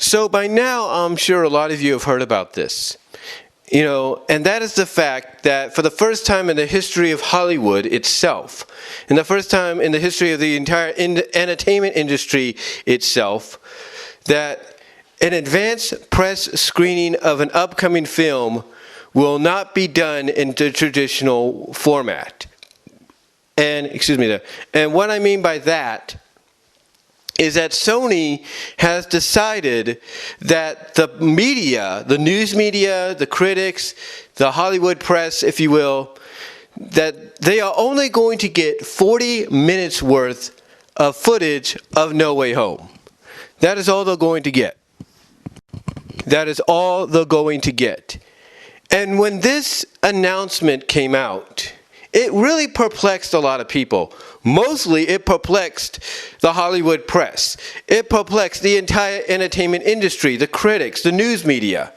So by now, I'm sure a lot of you have heard about this. And that is the fact that for the first time in the history of Hollywood itself, and the first time in the history of the entire entertainment industry itself, that an advanced press screening of an upcoming film will not be done in the traditional format. And what I mean by that is that Sony has decided that the media, the news media, the critics, the Hollywood press, if you will, that they are only going to get 40 minutes worth of footage of No Way Home. That is all they're going to get. That is all they're going to get. And when this announcement came out, it really perplexed a lot of people. Mostly it perplexed the Hollywood press. It perplexed the entire entertainment industry, the critics, the news media,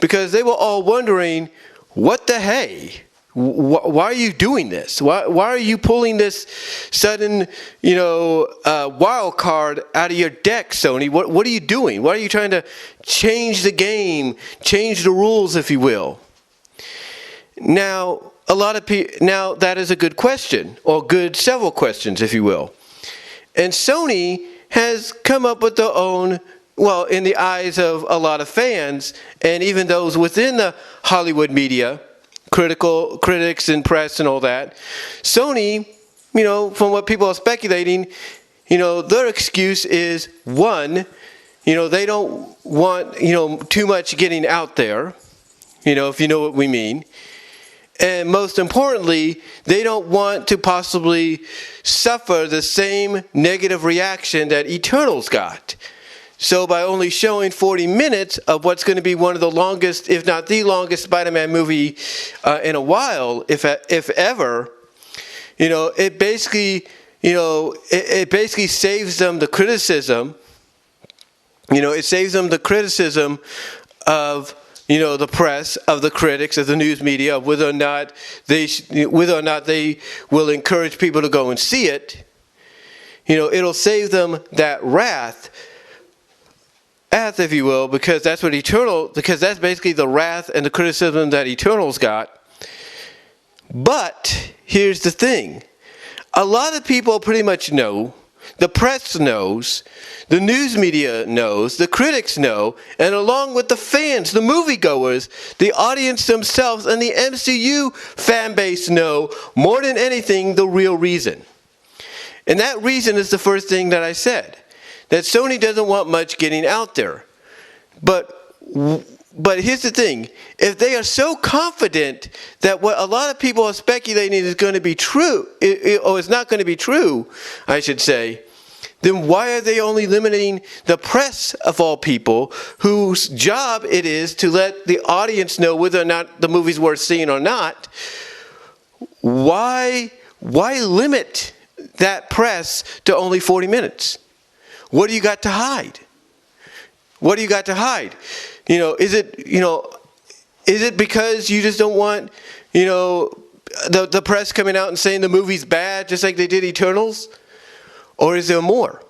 because they were all wondering, what the hey? Why are you doing this? Why are you pulling this sudden, wild card out of your deck, Sony? What are you doing? Why are you trying to change the game, change the rules, if you will? Now, a lot of people, now that is a good question, or several questions, if you will. And Sony has come up with their own, well, in the eyes of a lot of fans, and even those within the Hollywood media, critics and press and all that, Sony, from what people are speculating, their excuse is, one, they don't want, too much getting out there, if you know what we mean. And most importantly, they don't want to possibly suffer the same negative reaction that Eternals got. So by only showing 40 minutes of what's going to be one of the longest, if not the longest, Spider-Man movie in a while, if ever, it basically, it basically saves them the criticism. It saves them the criticism of the press, of the critics, of the news media, of whether or not they will encourage people to go and see it. It'll save them that wrath, if you will, because that's basically the wrath and the criticism that Eternals got. But here's the thing: a lot of people pretty much know. The press knows, the news media knows, the critics know, and along with the fans, the moviegoers, the audience themselves, and the MCU fan base know more than anything the real reason. And that reason is the first thing that I said, that Sony doesn't want much getting out there. But here's the thing, if they are so confident that what a lot of people are speculating is going to be true, or is not going to be true, I should say, then why are they only limiting the press, of all people, whose job it is to let the audience know whether or not the movie's worth seeing or not? Why limit that press to only 40 minutes? What do you got to hide? What do you got to hide? Is it because you just don't want, the press coming out and saying the movie's bad, just like they did Eternals? Or is there more?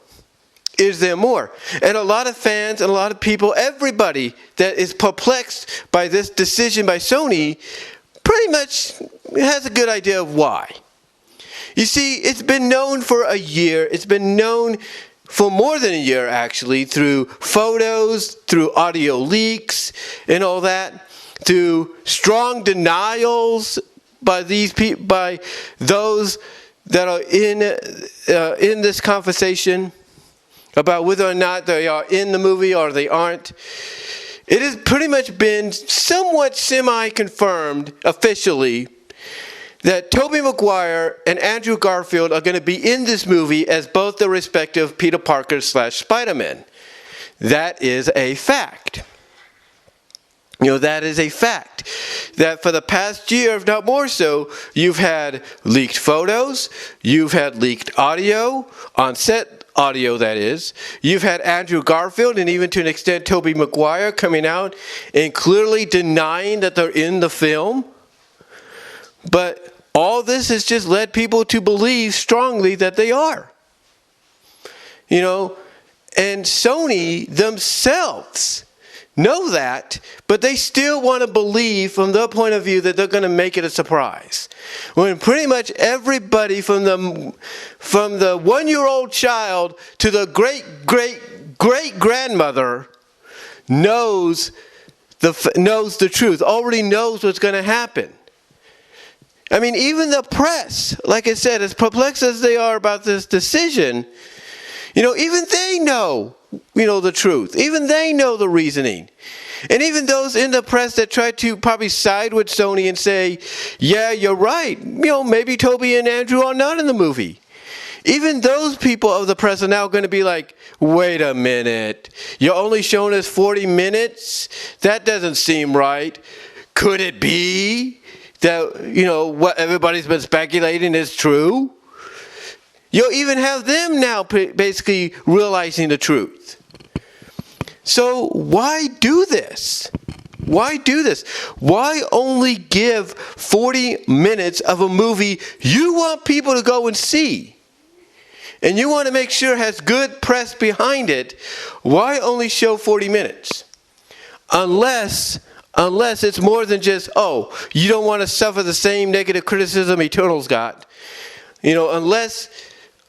Is there more? And a lot of fans and a lot of people, everybody that is perplexed by this decision by Sony, pretty much has a good idea of why. You see, it's been known for a year. It's been known for more than a year, actually, through photos, through audio leaks, and all that, through strong denials by those that are in this conversation about whether or not they are in the movie or they aren't. It has pretty much been somewhat semi-confirmed officially that Tobey Maguire and Andrew Garfield are going to be in this movie as both the respective Peter Parker / Spider-Man. That is a fact. That is a fact. That for the past year, if not more so, you've had leaked photos, you've had leaked audio, on-set audio that is. You've had Andrew Garfield and even to an extent Tobey Maguire coming out and clearly denying that they're in the film. But all this has just led people to believe strongly that they are. And Sony themselves know that, but they still want to believe from their point of view that they're going to make it a surprise. When pretty much everybody from the 1-year-old child to the great-great-great-grandmother knows the truth, already knows what's going to happen. I mean, even the press, like I said, as perplexed as they are about this decision, even they know, the truth. Even they know the reasoning. And even those in the press that try to probably side with Sony and say, yeah, you're right. Maybe Toby and Andrew are not in the movie. Even those people of the press are now going to be like, wait a minute. You're only showing us 40 minutes? That doesn't seem right. Could it be that, what everybody's been speculating is true? You'll even have them now basically realizing the truth. So why do this? Why do this? Why only give 40 minutes of a movie you want people to go and see? And you want to make sure it has good press behind it. Why only show 40 minutes? Unless it's more than just, you don't want to suffer the same negative criticism Eternals got. Unless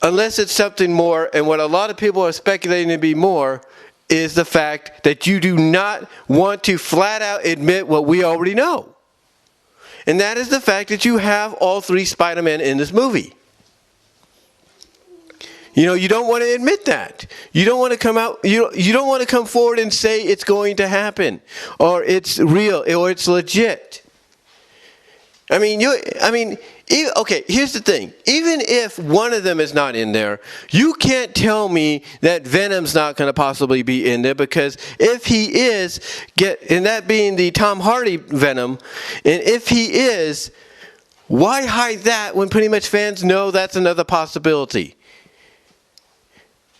it's something more, and what a lot of people are speculating to be more, is the fact that you do not want to flat out admit what we already know. And that is the fact that you have all 3 Spider-Men in this movie. You don't want to admit that. You don't want to come out, you don't want to come forward and say it's going to happen, or it's real, or it's legit. Okay, here's the thing. Even if one of them is not in there, you can't tell me that Venom's not going to possibly be in there, because if he is, and that being the Tom Hardy Venom, and if he is, why hide that when pretty much fans know that's another possibility?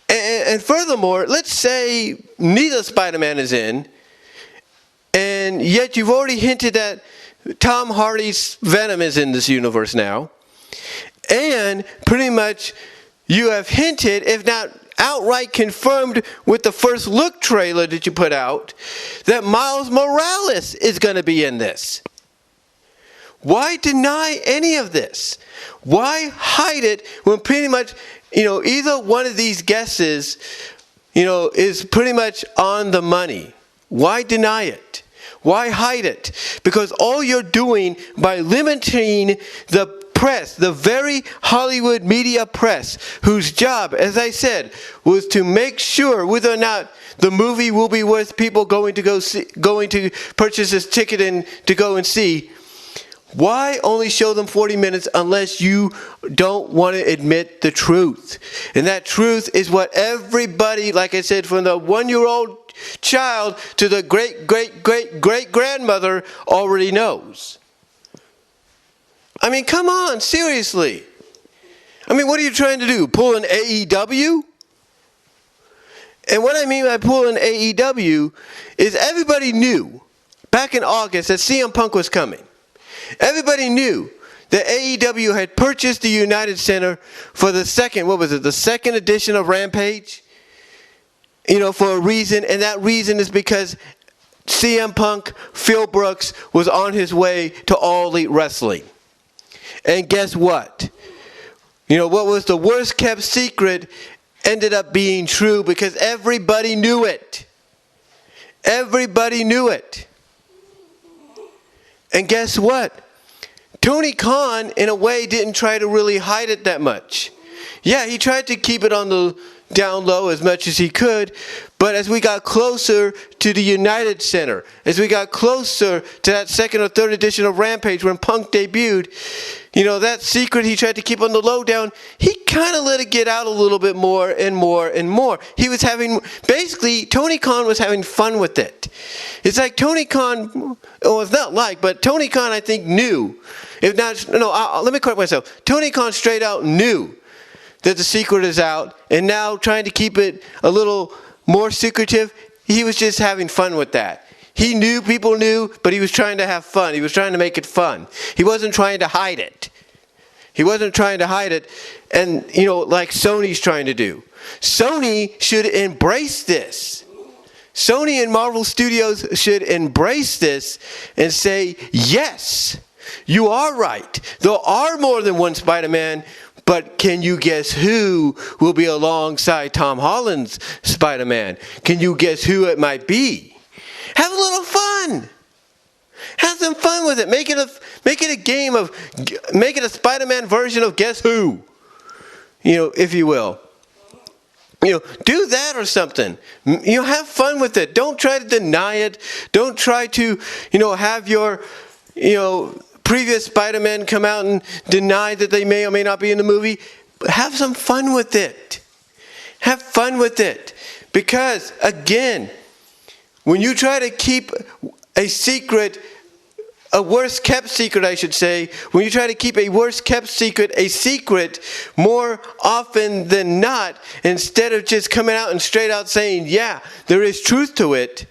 And furthermore, let's say neither Spider-Man is in, and yet you've already hinted that Tom Hardy's Venom is in this universe now. And pretty much you have hinted, if not outright confirmed with the first look trailer that you put out, that Miles Morales is going to be in this. Why deny any of this? Why hide it when pretty much, either one of these guesses, is pretty much on the money? Why deny it? Why hide it? Because all you're doing by limiting the press, the very Hollywood media press, whose job, as I said, was to make sure whether or not the movie will be worth people going to purchase this ticket and to go and see. Why only show them 40 minutes unless you don't want to admit the truth? And that truth is what everybody, like I said, from the 1-year-old child to the great-great-great-great-grandmother already knows. Come on, seriously. What are you trying to do? Pull an AEW? And what I mean by pull an AEW is everybody knew back in August that CM Punk was coming. Everybody knew that AEW had purchased the United Center for the second edition of Rampage? For a reason, and that reason is because CM Punk, Phil Brooks, was on his way to All Elite Wrestling. And guess what? What was the worst kept secret ended up being true, because everybody knew it. Everybody knew it. And guess what? Tony Khan, in a way, didn't try to really hide it that much. Yeah, he tried to keep it on the down low as much as he could, but as we got closer to the United Center, as we got closer to that second or third edition of Rampage when Punk debuted, that secret he tried to keep on the low down, he kind of let it get out a little bit more and more and more. He was Tony Khan was having fun with it. It's like Tony Khan, but Tony Khan, I think, knew. Let me correct myself. Tony Khan straight out knew that the secret is out, and now trying to keep it a little more secretive, he was just having fun with that. He knew, people knew, but he was trying to have fun. He was trying to make it fun. He wasn't trying to hide it. And, like Sony's trying to do. Sony should embrace this. Sony and Marvel Studios should embrace this and say, yes, you are right. There are more than one Spider-Man, but can you guess who will be alongside Tom Holland's Spider-Man? Can you guess who it might be? Have a little fun. Have some fun with it. Make it a game of, make it a Spider-Man version of Guess Who, if you will. Do that or something. Have fun with it. Don't try to deny it. Don't try to, have your, previous Spider-Man come out and deny that they may or may not be in the movie. Have some fun with it. Have fun with it. Because, again, when you try to keep a secret, a worst-kept secret, I should say, when you try to keep a worst-kept secret a secret, more often than not, instead of just coming out and straight out saying, yeah, there is truth to it,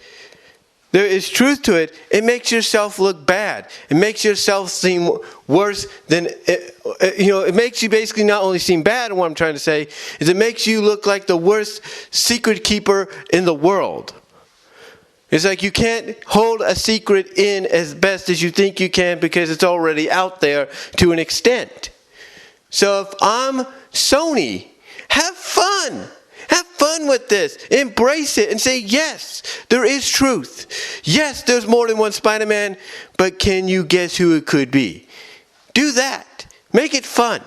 it makes yourself look bad. It makes yourself seem worse than, it makes you basically not only seem bad, and what I'm trying to say is it makes you look like the worst secret keeper in the world. It's like you can't hold a secret in as best as you think you can because it's already out there to an extent. So if I'm Sony, have fun. Have fun with this. Embrace it and say, yes, there is truth. Yes, there's more than one Spider-Man, but can you guess who it could be? Do that. Make it fun.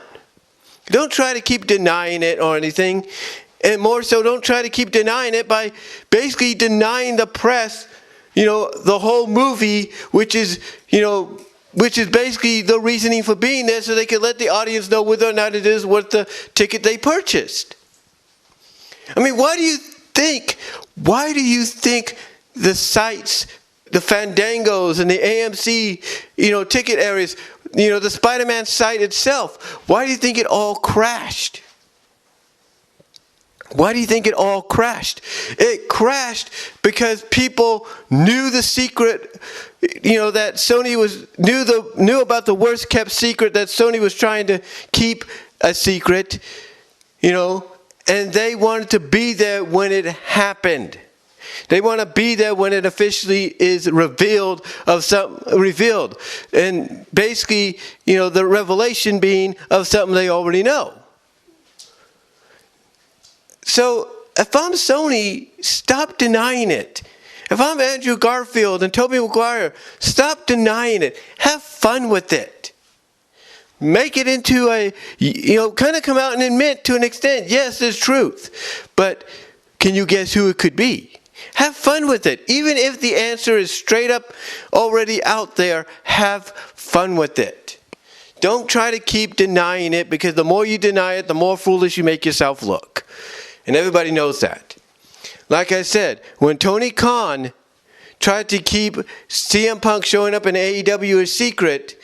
Don't try to keep denying it or anything. And more so, don't try to keep denying it by basically denying the press, the whole movie, which is basically the reasoning for being there so they can let the audience know whether or not it is worth the ticket they purchased. I mean, why do you think the sites, the Fandangos and the AMC, ticket areas, the Spider-Man site itself, why do you think it all crashed? Why do you think it all crashed? It crashed because people knew the secret, that Sony knew about the worst kept secret that Sony was trying to keep a secret, and they wanted to be there when it happened. They want to be there when it officially is revealed. And basically, the revelation being of something they already know. So if I'm Sony, stop denying it. If I'm Andrew Garfield and Tobey Maguire, stop denying it. Have fun with it. Make it into a, kind of come out and admit to an extent, yes, there's truth. But can you guess who it could be? Have fun with it. Even if the answer is straight up already out there, have fun with it. Don't try to keep denying it, because the more you deny it, the more foolish you make yourself look. And everybody knows that. Like I said, when Tony Khan tried to keep CM Punk showing up in AEW a secret,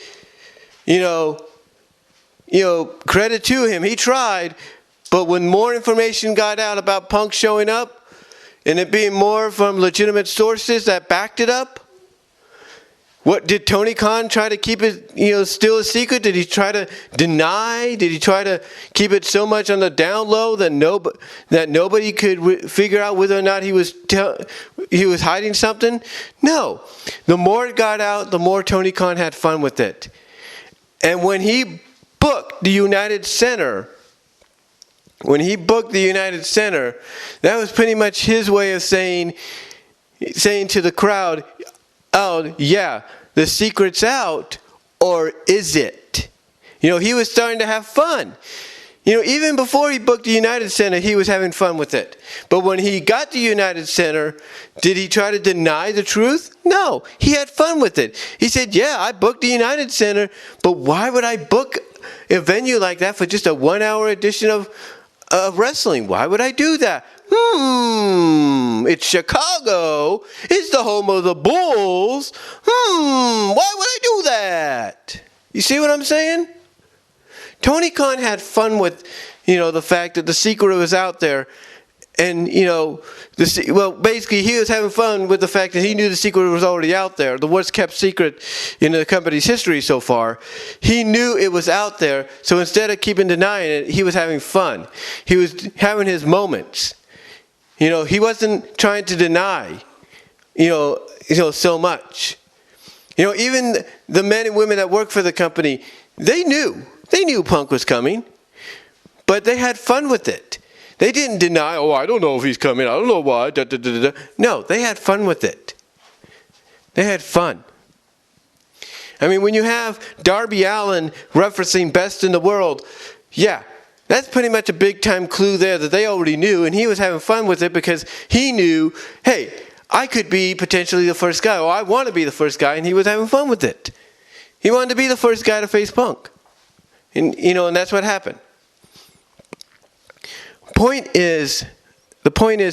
credit to him, he tried. But when more information got out about Punk showing up, and it being more from legitimate sources that backed it up, what did Tony Khan try to keep it, still a secret? Did he try to deny? Did he try to keep it so much on the down low that nobody could figure out whether or not he was hiding something? No. The more it got out, the more Tony Khan had fun with it. And when he booked the United Center, that was pretty much his way of saying to the crowd, oh, yeah, the secret's out, or is it? He was starting to have fun. Even before he booked the United Center, he was having fun with it. But when he got the United Center, did he try to deny the truth? No, he had fun with it. He said, yeah, I booked the United Center, but why would I book a venue like that for just a 1-hour edition of wrestling? Why would I do that? It's Chicago. It's the home of the Bulls. Why would I do that? You see what I'm saying? Tony Khan had fun with, the fact that the secret was out there, And, basically he was having fun with the fact that he knew the secret was already out there, the worst kept secret in the company's history so far. He knew it was out there, so instead of keeping denying it, he was having fun. He was having his moments. He wasn't trying to deny, so much. Even the men and women that work for the company, they knew Punk was coming, but they had fun with it. They didn't deny, I don't know if he's coming, I don't know why, No, they had fun with it. They had fun. I mean, when you have Darby Allin referencing best in the world, yeah, that's pretty much a big time clue there that they already knew, and he was having fun with it because he knew, hey, I could be potentially the first guy, or I want to be the first guy, and he was having fun with it. He wanted to be the first guy to face Punk. And that's what happened. The point is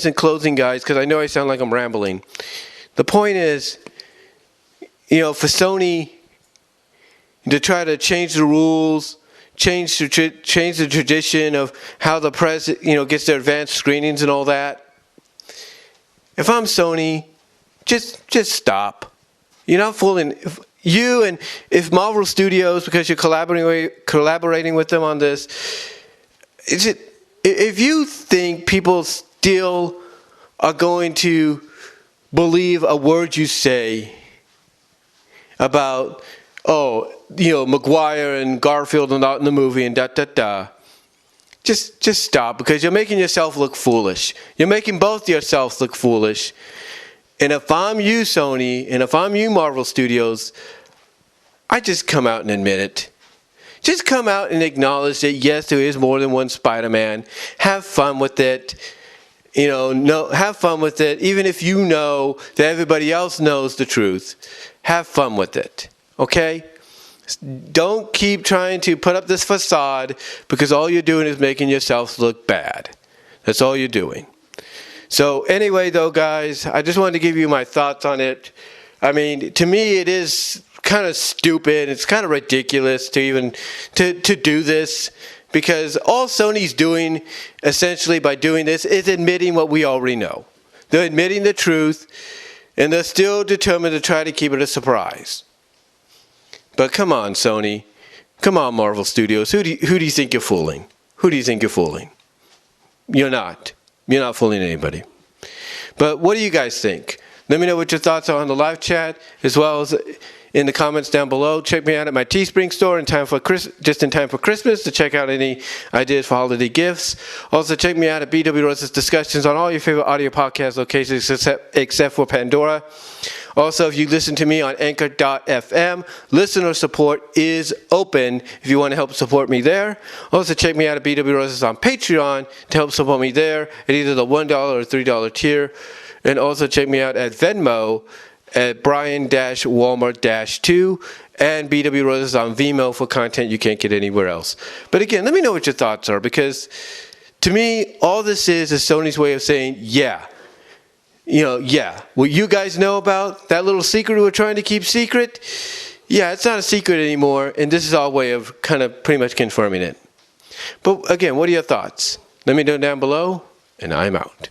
in closing, guys, because I know I sound like I'm rambling. The point is, for Sony to try to change the rules, change the tradition of how the press, gets their advanced screenings and all that. If I'm Sony, just stop. You're not fooling. If Marvel Studios, because you're collaborating with them on this, if you think people still are going to believe a word you say about, Maguire and Garfield are not in the movie and just stop, because you're making yourself look foolish. You're making both yourselves look foolish. And if I'm you, Sony, and if I'm you, Marvel Studios, I just come out and admit it. Just come out and acknowledge that, yes, there is more than one Spider-Man. Have fun with it. Have fun with it. Even if you know that everybody else knows the truth, have fun with it. Okay? Don't keep trying to put up this facade, because all you're doing is making yourself look bad. That's all you're doing. So anyway, though, guys, I just wanted to give you my thoughts on it. I mean, to me, it is kind of stupid. It's kind of ridiculous to even to do this, because all Sony's doing essentially by doing this is admitting what we already know. They're admitting the truth, and they're still determined to try to keep it a surprise. But come on, Sony. Come on, Marvel Studios. Who do you think you're fooling? Who do you think you're fooling? You're not. You're not fooling anybody. But what do you guys think? Let me know what your thoughts are on the live chat, as well as in the comments down below. Check me out at my Teespring store just in time for Christmas to check out any ideas for holiday gifts. Also, check me out at BW Rose's Discussions on all your favorite audio podcast locations except for Pandora. Also, if you listen to me on Anchor.fm, listener support is open if you want to help support me there. Also, check me out at BW Roses on Patreon to help support me there at either the $1 or $3 tier. And also check me out at Venmo at Brian-Walmart-2 and BW Roses on VENMO for content you can't get anywhere else. But again, let me know what your thoughts are, because to me, all this is Sony's way of saying, what you guys know about that little secret we were trying to keep secret, it's not a secret anymore, and this is our way of kind of pretty much confirming it. But again, what are your thoughts? Let me know down below, and I'm out.